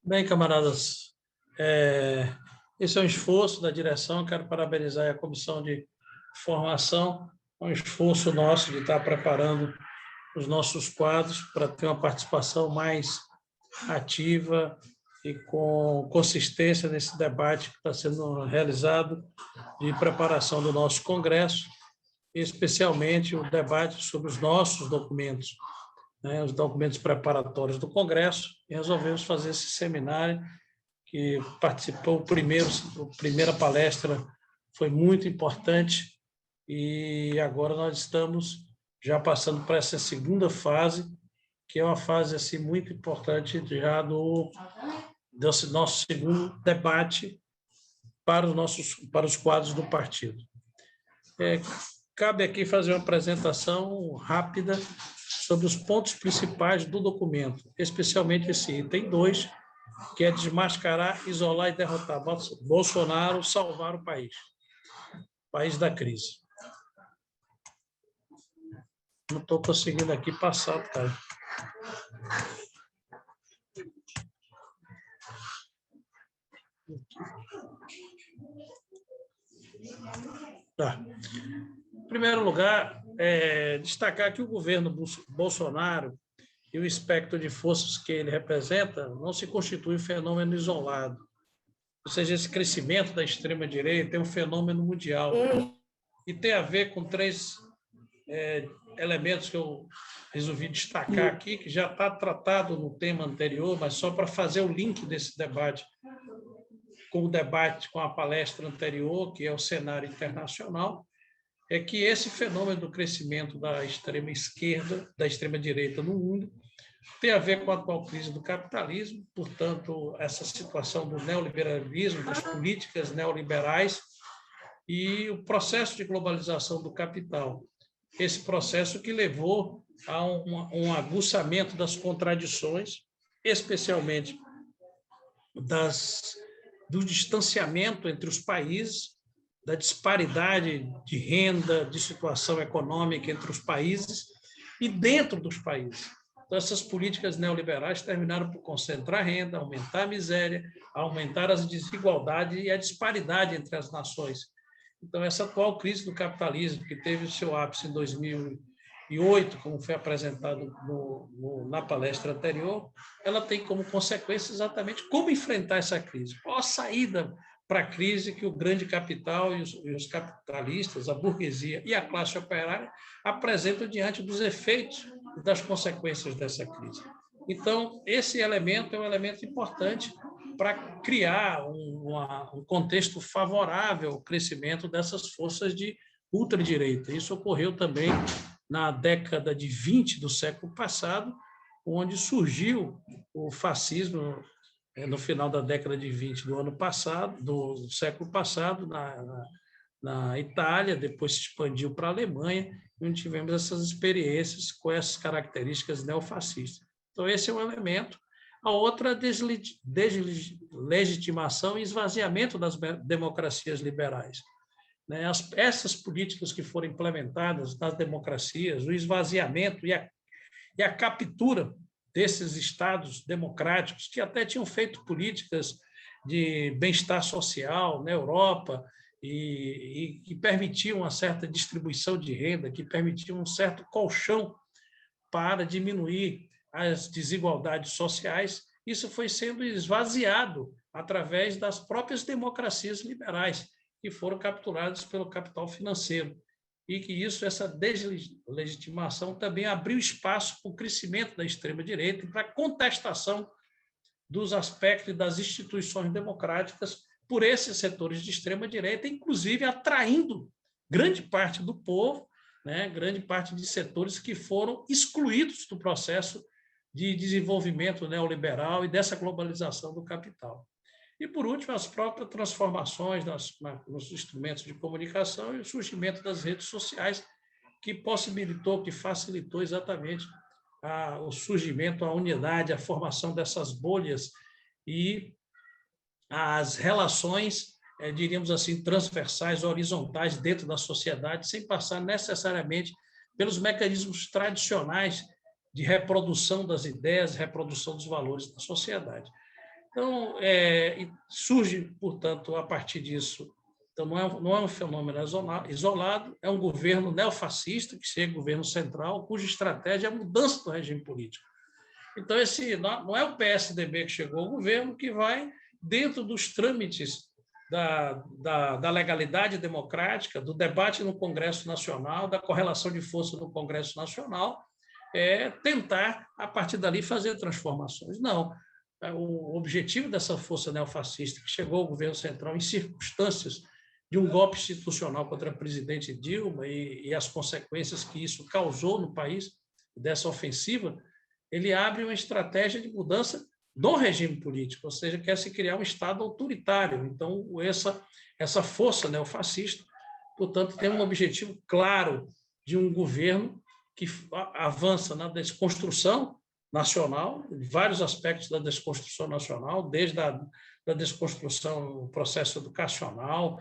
Bem, camaradas, é, esse é um esforço da direção. Quero parabenizar a comissão de formação, é um esforço nosso de estar preparando os nossos quadros para ter uma participação mais ativa e com consistência nesse debate que está sendo realizado de preparação do nosso Congresso, especialmente o debate sobre os nossos documentos, né, os documentos preparatórios do Congresso, e resolvemos fazer esse seminário que participou a primeira palestra foi muito importante, e agora nós estamos já passando para essa segunda fase, que é uma fase assim muito importante já desse nosso segundo debate para os quadros do partido. Cabe aqui fazer uma apresentação rápida sobre os pontos principais do documento, especialmente esse item 2, que é desmascarar, isolar e derrotar Bolsonaro, salvar o país da crise. Não estou conseguindo aqui passar, cara. Tá. Em primeiro lugar, destacar que o governo Bolsonaro e o espectro de forças que ele representa não se constitui um fenômeno isolado. Ou seja, esse crescimento da extrema-direita é um fenômeno mundial. E tem a ver com três elementos que eu resolvi destacar aqui, que já está tratado no tema anterior, mas só para fazer o link desse debate com a palestra anterior, que é o cenário internacional, é que esse fenômeno do crescimento da extrema-esquerda, da extrema-direita no mundo, tem a ver com a atual crise do capitalismo, portanto, essa situação do neoliberalismo, das políticas neoliberais e o processo de globalização do capital. Esse processo que levou a um aguçamento das contradições, especialmente do distanciamento entre os países, da disparidade de renda, de situação econômica entre os países e dentro dos países. Então, essas políticas neoliberais terminaram por concentrar renda, aumentar a miséria, aumentar as desigualdades e a disparidade entre as nações. Então, essa atual crise do capitalismo, que teve o seu ápice em 2008, como foi apresentado na palestra anterior, ela tem como consequência exatamente como enfrentar essa crise, qual a saída para a crise que o grande capital e os capitalistas, a burguesia e a classe operária apresentam diante dos efeitos e das consequências dessa crise. Então, esse elemento é um elemento importante para criar um contexto favorável ao crescimento dessas forças de ultradireita. Isso ocorreu também na década de 20 do século passado, onde surgiu o fascismo no final da década de 20 do século passado, na Itália, depois se expandiu para a Alemanha, onde tivemos essas experiências com essas características neofascistas. Então, esse é um elemento. A outra é a deslegitimação e esvaziamento das democracias liberais. Essas políticas que foram implementadas nas democracias, o esvaziamento e a captura desses estados democráticos, que até tinham feito políticas de bem-estar social na Europa e que permitiam uma certa distribuição de renda, que permitiam um certo colchão para diminuir as desigualdades sociais, isso foi sendo esvaziado através das próprias democracias liberais, que foram capturadas pelo capital financeiro. E que essa deslegitimação também abriu espaço para o crescimento da extrema-direita e para a contestação dos aspectos das instituições democráticas por esses setores de extrema-direita, inclusive atraindo grande parte do povo, grande parte de setores que foram excluídos do processo de desenvolvimento neoliberal e dessa globalização do capital. E, por último, as próprias transformações nos instrumentos de comunicação e o surgimento das redes sociais, que facilitou exatamente o surgimento, a unidade, a formação dessas bolhas e as relações, diríamos assim, transversais, horizontais dentro da sociedade, sem passar necessariamente pelos mecanismos tradicionais de reprodução das ideias, reprodução dos valores da sociedade. Então, surge, portanto, a partir disso, então não é um fenômeno isolado, é um governo neofascista, que chega governo central, cuja estratégia é a mudança do regime político. Então, esse não é o PSDB que chegou ao governo que vai, dentro dos trâmites da legalidade democrática, do debate no Congresso Nacional, da correlação de força no Congresso Nacional, tentar, a partir dali, fazer transformações. Não. O objetivo dessa força neofascista, que chegou ao governo central em circunstâncias de um golpe institucional contra a presidente Dilma e as consequências que isso causou no país, dessa ofensiva, ele abre uma estratégia de mudança do regime político, ou seja, quer se criar um Estado autoritário. Então, essa força neofascista, portanto, tem um objetivo claro de um governo que avança na desconstrução nacional, vários aspectos da desconstrução nacional, desde a desconstrução no processo educacional,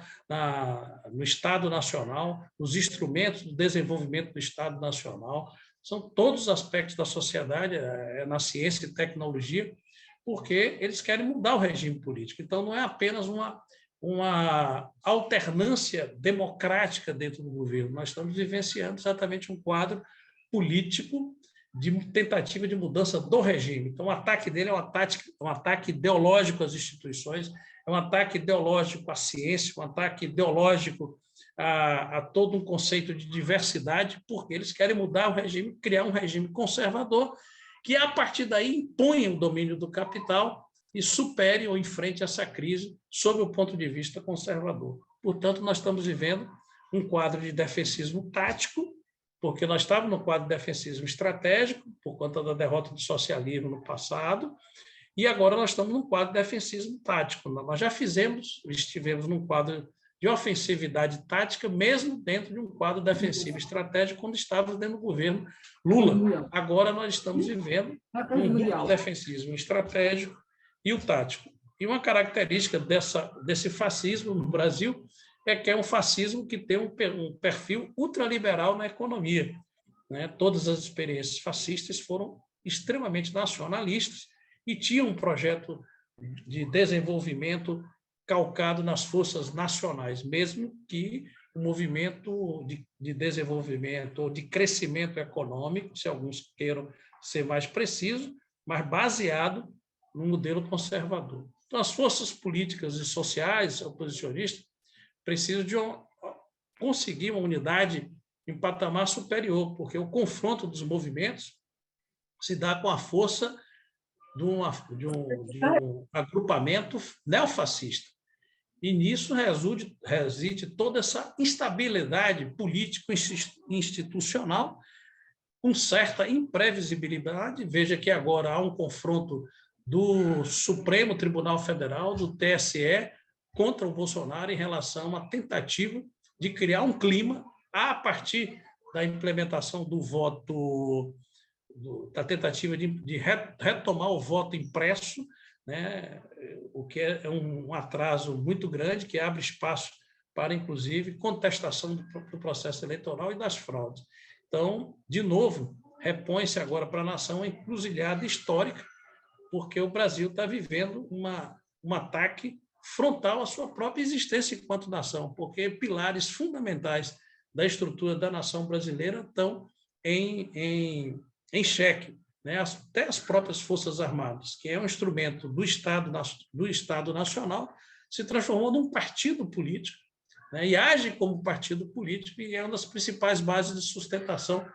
no Estado Nacional, nos instrumentos do desenvolvimento do Estado Nacional, são todos os aspectos da sociedade, na ciência e tecnologia, porque eles querem mudar o regime político. Então, não é apenas uma alternância democrática dentro do governo, nós estamos vivenciando exatamente um quadro político de tentativa de mudança do regime. Então, o ataque dele é um ataque ideológico às instituições, é um ataque ideológico à ciência, um ataque ideológico a todo um conceito de diversidade, porque eles querem mudar o regime, criar um regime conservador que, a partir daí, imponha o domínio do capital e supere ou enfrente essa crise sob o ponto de vista conservador. Portanto, nós estamos vivendo um quadro de defensismo tático, porque nós estávamos no quadro de defensismo estratégico, por conta da derrota do socialismo no passado, e agora nós estamos num quadro de defensismo tático. Nós já estivemos num quadro de ofensividade tática, mesmo dentro de um quadro defensivo estratégico, quando estávamos dentro do governo Lula. Agora nós estamos vivendo um defensismo estratégico e o tático. E uma característica desse fascismo no Brasil é que é um fascismo que tem um perfil ultraliberal na economia. Todas as experiências fascistas foram extremamente nacionalistas e tinham um projeto de desenvolvimento calcado nas forças nacionais, mesmo que o movimento de desenvolvimento ou de crescimento econômico, se alguns queiram ser mais precisos, mas baseado no modelo conservador. Então, as forças políticas e sociais oposicionistas precisam de conseguir uma unidade em patamar superior, porque o confronto dos movimentos se dá com a força de um agrupamento neofascista. E nisso reside toda essa instabilidade político-institucional, com certa imprevisibilidade. Veja que agora há um confronto do Supremo Tribunal Federal, do TSE, contra o Bolsonaro em relação a uma tentativa de criar um clima a partir da implementação do voto, da tentativa de retomar o voto impresso, o que é um atraso muito grande, que abre espaço para, inclusive, contestação do processo eleitoral e das fraudes. Então, de novo, repõe-se agora para a nação uma encruzilhada histórica, porque o Brasil está vivendo um ataque frontal à sua própria existência enquanto nação, porque pilares fundamentais da estrutura da nação brasileira estão em xeque. Até as próprias Forças Armadas, que é um instrumento do Estado Nacional, se transformou num partido político, e age como partido político, e é uma das principais bases de sustentação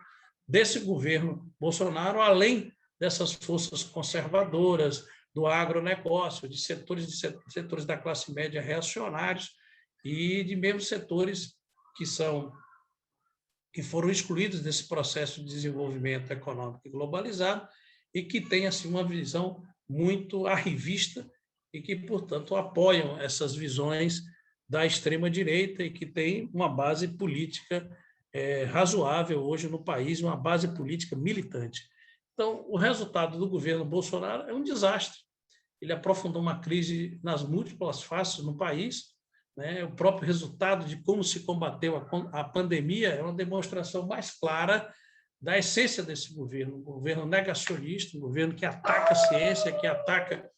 desse governo Bolsonaro, além dessas forças conservadoras, do agronegócio, de setores da classe média reacionários e de mesmo setores que foram excluídos desse processo de desenvolvimento econômico globalizado e que têm assim, uma visão muito arrivista e que, portanto, apoiam essas visões da extrema-direita e que têm uma base política razoável hoje no país, uma base política militante. Então, o resultado do governo Bolsonaro é um desastre. Ele aprofundou uma crise nas múltiplas faces no país. O próprio resultado de como se combateu a pandemia é uma demonstração mais clara da essência desse governo, um governo negacionista, um governo que ataca a ciência, que ataca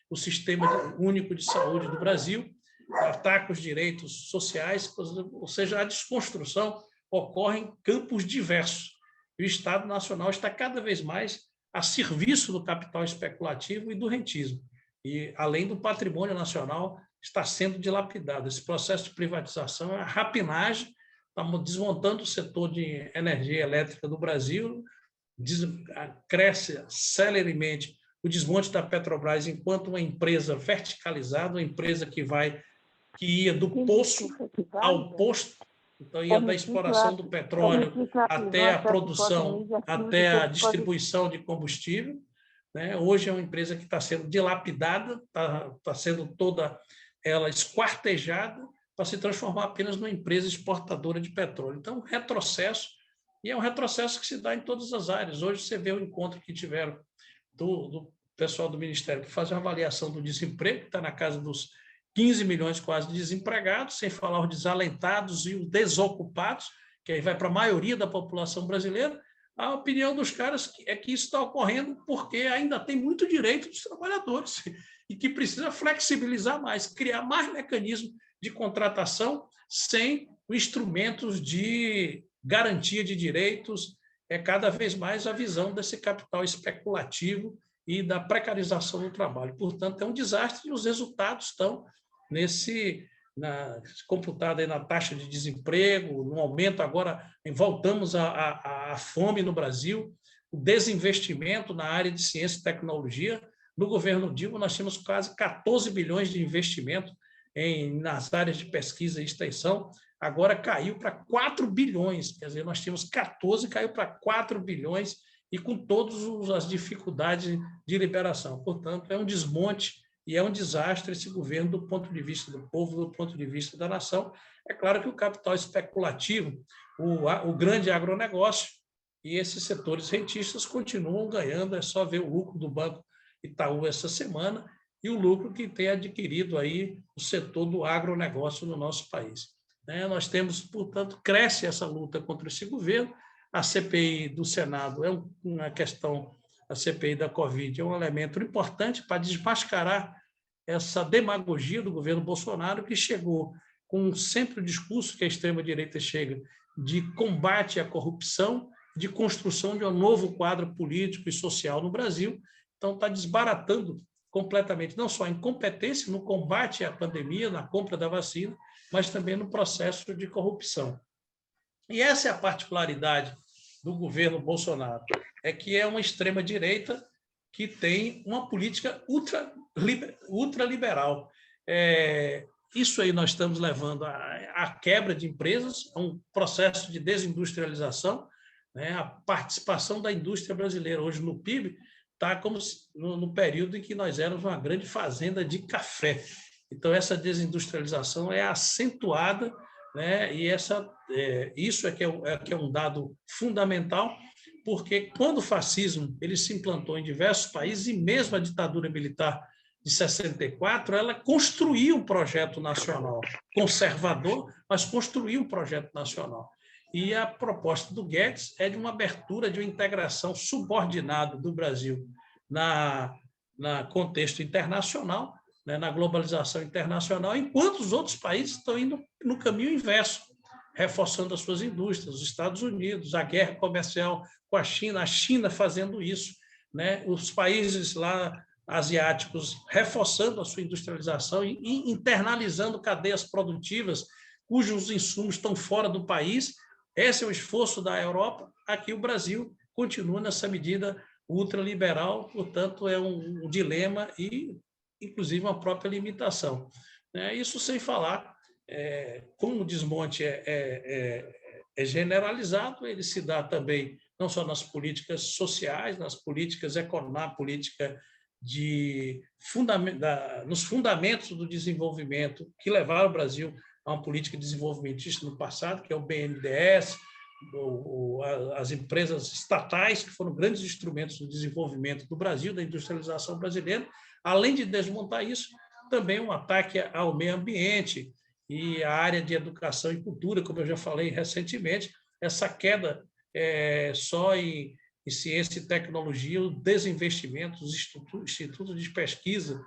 o Sistema Único de Saúde do Brasil, ataca os direitos sociais, ou seja, a desconstrução ocorre em campos diversos. E o Estado Nacional está cada vez mais a serviço do capital especulativo e do rentismo. E, além do patrimônio nacional, está sendo dilapidado. Esse processo de privatização é a rapinagem, estamos desmontando o setor de energia elétrica do Brasil, cresce celeremente o desmonte da Petrobras enquanto uma empresa verticalizada, uma empresa que ia do poço ao posto, então ia da exploração do petróleo até a produção, até a distribuição de combustível, né? Hoje é uma empresa que está sendo dilapidada, está sendo toda ela esquartejada para se transformar apenas numa empresa exportadora de petróleo. Então, retrocesso, e é um retrocesso que se dá em todas as áreas. Hoje você vê o encontro que tiveram do pessoal do Ministério que faz uma avaliação do desemprego, que está na casa dos 15 milhões quase de desempregados, sem falar os desalentados e os desocupados, que aí vai para a maioria da população brasileira. A opinião dos caras é que isso está ocorrendo porque ainda tem muito direito dos trabalhadores e que precisa flexibilizar mais, criar mais mecanismos de contratação sem instrumentos de garantia de direitos. É cada vez mais a visão desse capital especulativo e da precarização do trabalho. Portanto, é um desastre e os resultados estão computado aí na taxa de desemprego, no aumento agora, voltamos à fome no Brasil, o desinvestimento na área de ciência e tecnologia. No governo Dilma, nós tínhamos quase 14 bilhões de investimento nas áreas de pesquisa e extensão, agora caiu para 4 bilhões, quer dizer, nós tínhamos 14, caiu para 4 bilhões, e com todas as dificuldades de liberação. Portanto, é um desmonte e é um desastre esse governo do ponto de vista do povo, do ponto de vista da nação. É claro que o capital especulativo, o grande agronegócio e esses setores rentistas continuam ganhando, é só ver o lucro do Banco Itaú essa semana e o lucro que tem adquirido aí o setor do agronegócio no nosso país. Nós temos, portanto, cresce essa luta contra esse governo. A CPI do Senado é uma questão, a CPI da Covid é um elemento importante para desmascarar essa demagogia do governo Bolsonaro, que chegou com sempre o discurso que a extrema-direita chega de combate à corrupção, de construção de um novo quadro político e social no Brasil. Então, está desbaratando completamente, não só a incompetência no combate à pandemia, na compra da vacina, mas também no processo de corrupção. E essa é a particularidade do governo Bolsonaro, é que é uma extrema-direita que tem uma política ultraliberal. Isso aí nós estamos levando à quebra de empresas, a um processo de desindustrialização, né? A participação da indústria brasileira hoje no PIB está como no período em que nós éramos uma grande fazenda de café. Então, essa desindustrialização é acentuada, né? E isso é que é um dado fundamental, porque quando o fascismo ele se implantou em diversos países, e mesmo a ditadura militar de 64, ela construiu um projeto nacional conservador, mas construiu um projeto nacional. E a proposta do Guedes é de uma abertura, de uma integração subordinada do Brasil na contexto internacional, né, na globalização internacional, enquanto os outros países estão indo no caminho inverso, reforçando as suas indústrias, os Estados Unidos, a guerra comercial com a China fazendo isso, né, os países lá asiáticos reforçando a sua industrialização e internalizando cadeias produtivas cujos insumos estão fora do país. Esse é o esforço da Europa. Aqui o Brasil continua nessa medida ultraliberal, portanto, é um dilema e, inclusive, uma própria limitação. Isso sem falar, como o desmonte é generalizado, ele se dá também não só nas políticas sociais, nas políticas econômicas, na política nos fundamentos do desenvolvimento que levaram o Brasil a uma política desenvolvimentista no passado, que é o BNDES, as empresas estatais, que foram grandes instrumentos do desenvolvimento do Brasil, da industrialização brasileira. Além de desmontar isso, também um ataque ao meio ambiente e à área de educação e cultura, como eu já falei recentemente, essa queda só em ciência e tecnologia, o desinvestimento, os institutos de pesquisa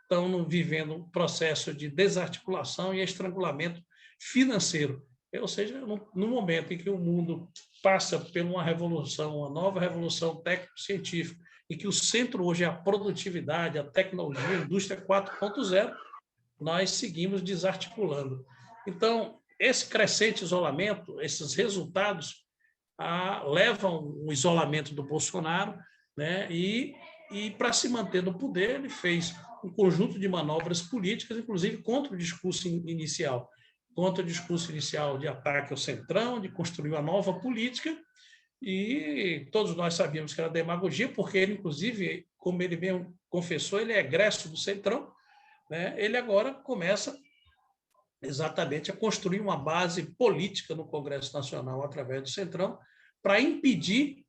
estão vivendo um processo de desarticulação e estrangulamento financeiro. Ou seja, no momento em que o mundo passa por uma revolução, uma nova revolução técnico-científica, e que o centro hoje é a produtividade, a tecnologia, a indústria 4.0, nós seguimos desarticulando. Então, esse crescente isolamento, esses resultados levam o isolamento do Bolsonaro, né? E para se manter no poder, ele fez um conjunto de manobras políticas, inclusive contra o discurso inicial, de ataque ao Centrão, de construir uma nova política, e todos nós sabíamos que era demagogia, porque ele, inclusive, como ele mesmo confessou, ele é egresso do Centrão, né? Ele agora começa exatamente a construir uma base política no Congresso Nacional, através do Centrão, para impedir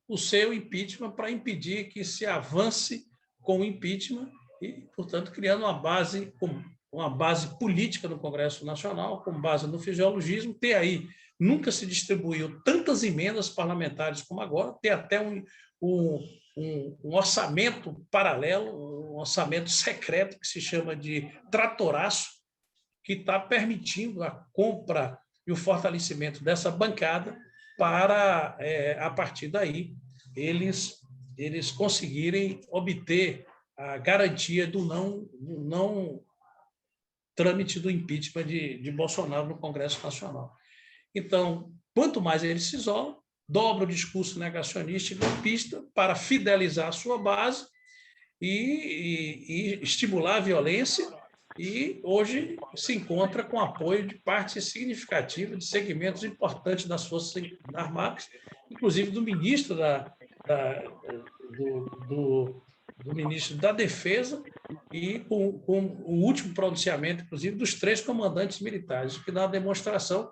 o seu impeachment, para impedir que se avance com o impeachment e, portanto, criando uma base política no Congresso Nacional, com base no fisiologismo. Tem aí, nunca se distribuiu tantas emendas parlamentares como agora, tem até um orçamento paralelo, um orçamento secreto, que se chama de tratoraço, que está permitindo a compra e o fortalecimento dessa bancada para, a partir daí, eles conseguirem obter a garantia do não trâmite do impeachment de Bolsonaro no Congresso Nacional. Então, quanto mais ele se isola, dobra o discurso negacionista e golpista para fidelizar a sua base e estimular a violência, e hoje se encontra com apoio de parte significativa de segmentos importantes das Forças Armadas, inclusive do ministro do ministro da Defesa, e com o último pronunciamento, inclusive, dos 3 comandantes militares, que dá uma demonstração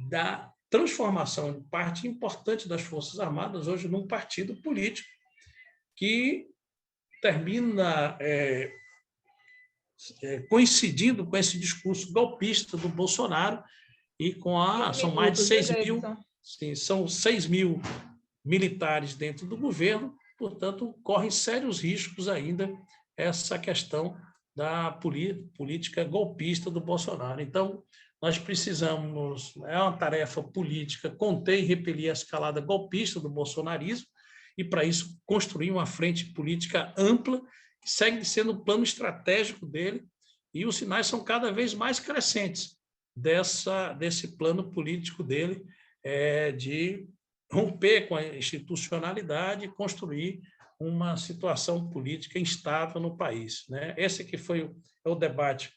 da transformação de parte importante das Forças Armadas hoje num partido político que termina coincidindo com esse discurso golpista do Bolsonaro, e são mais de 6 mil, sim, são 6 mil militares dentro do governo, portanto, correm sérios riscos ainda essa questão da política golpista do Bolsonaro. Então, nós precisamos, é uma tarefa política, conter e repelir a escalada golpista do bolsonarismo, e, para isso, construir uma frente política ampla, que segue sendo o plano estratégico dele, e os sinais são cada vez mais crescentes desse plano político dele, de romper com a institucionalidade e construir uma situação política instável no país, né? Esse que foi o debate,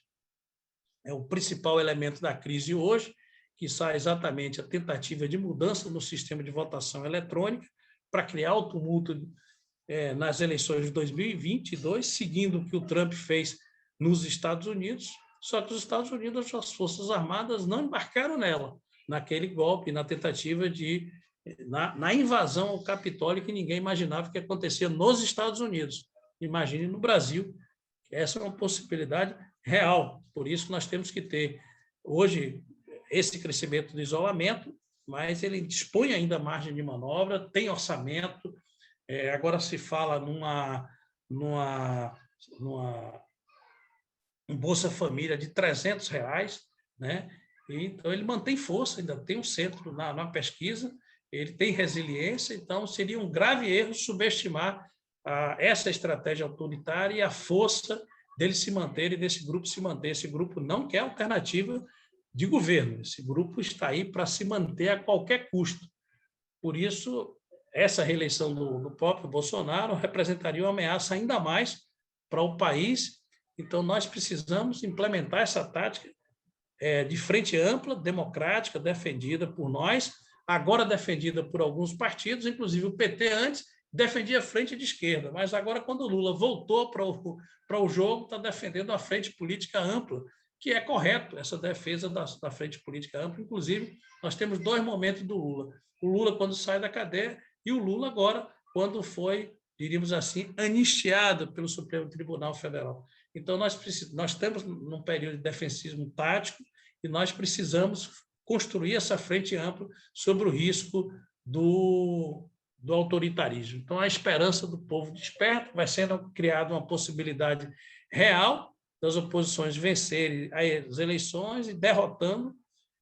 é o principal elemento da crise hoje, que sai exatamente a tentativa de mudança no sistema de votação eletrônica para criar o tumulto nas eleições de 2022, seguindo o que o Trump fez nos Estados Unidos, só que os Estados Unidos, as Forças Armadas não embarcaram naquele golpe, na tentativa na invasão ao Capitólio, que ninguém imaginava que acontecia nos Estados Unidos. Imagine no Brasil. Essa é uma possibilidade real. Por isso, nós temos que ter, hoje, esse crescimento do isolamento, mas ele dispõe ainda margem de manobra, tem orçamento. Agora se fala numa Bolsa Família de R$300, né? Então, ele mantém força, ainda tem um centro na pesquisa, ele tem resiliência, então seria um grave erro subestimar essa estratégia autoritária e a força dele se manter e desse grupo se manter. Esse grupo não quer alternativa de governo, esse grupo está aí para se manter a qualquer custo. Por isso, essa reeleição do próprio Bolsonaro representaria uma ameaça ainda mais para o país. Então, nós precisamos implementar essa tática de frente ampla, democrática, defendida por nós, agora defendida por alguns partidos, inclusive o PT antes defendia a frente de esquerda, mas agora, quando o Lula voltou para o jogo, está defendendo a frente política ampla, que é correto, essa defesa da frente política ampla. Inclusive, nós temos 2 momentos do Lula. O Lula quando sai da cadeia e o Lula agora quando foi, diríamos assim, anistiado pelo Supremo Tribunal Federal. Então, nós estamos num período de defensismo tático e nós precisamos construir essa frente ampla sobre o risco do autoritarismo. Então, a esperança do povo desperto, vai sendo criada uma possibilidade real das oposições vencerem as eleições e derrotando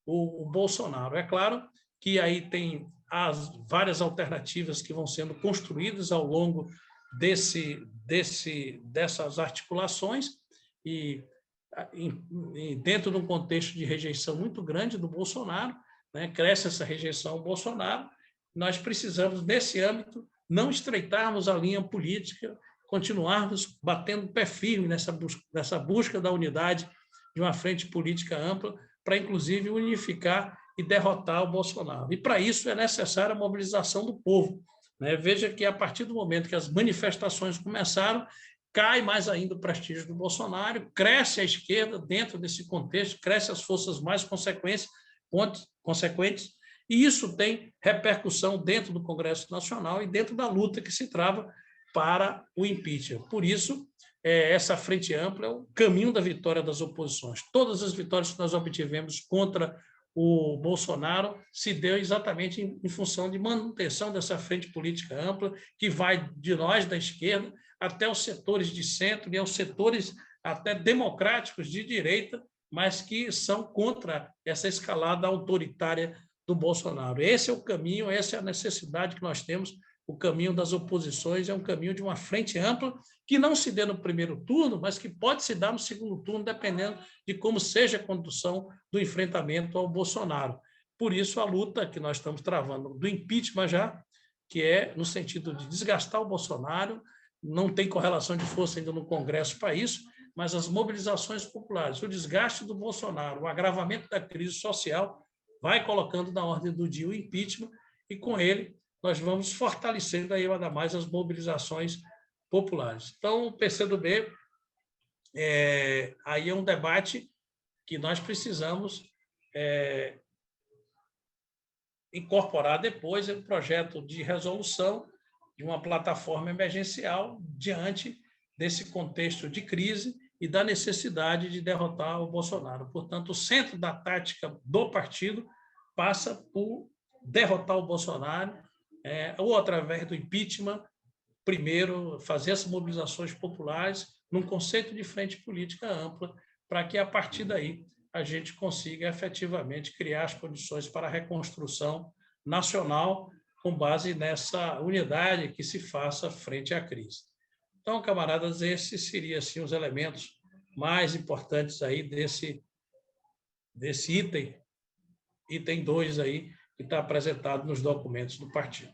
o Bolsonaro. É claro que aí tem as várias alternativas que vão sendo construídas ao longo dessas articulações e dentro de um contexto de rejeição muito grande do Bolsonaro, né, cresce essa rejeição ao Bolsonaro, nós precisamos, nesse âmbito, não estreitarmos a linha política, continuarmos batendo pé firme nessa busca da unidade de uma frente política ampla, para, inclusive, unificar e derrotar o Bolsonaro. E, para isso, é necessária a mobilização do povo. Né? Veja que, a partir do momento que as manifestações começaram, cai mais ainda o prestígio do Bolsonaro, cresce a esquerda dentro desse contexto, cresce as forças mais consequentes, e isso tem repercussão dentro do Congresso Nacional e dentro da luta que se trava para o impeachment. Por isso, essa frente ampla é o caminho da vitória das oposições. Todas as vitórias que nós obtivemos contra o Bolsonaro se deu exatamente em função de manutenção dessa frente política ampla, que vai de nós da esquerda até os setores de centro e aos setores até democráticos de direita, mas que são contra essa escalada autoritária do Bolsonaro. Esse é o caminho, essa é a necessidade que nós temos. O caminho das oposições é um caminho de uma frente ampla que não se dê no primeiro turno, mas que pode se dar no segundo turno, dependendo de como seja a condução do enfrentamento ao Bolsonaro. Por isso, a luta que nós estamos travando do impeachment já, que é no sentido de desgastar o Bolsonaro, não tem correlação de força ainda no Congresso para isso, mas as mobilizações populares, o desgaste do Bolsonaro, o agravamento da crise social, vai colocando na ordem do dia o impeachment, e com ele nós vamos fortalecendo ainda mais as mobilizações populares. Então, o PCdoB aí é um debate que nós precisamos incorporar depois em um projeto de resolução de uma plataforma emergencial diante desse contexto de crise e da necessidade de derrotar o Bolsonaro. Portanto, o centro da tática do partido passa por derrotar o Bolsonaro, ou através do impeachment, primeiro, fazer essas mobilizações populares num conceito de frente política ampla, para que, a partir daí, a gente consiga efetivamente criar as condições para a reconstrução nacional com base nessa unidade que se faça frente à crise. Então, camaradas, esses seriam assim, os elementos mais importantes aí desse item 2 aí, que está apresentado nos documentos do partido.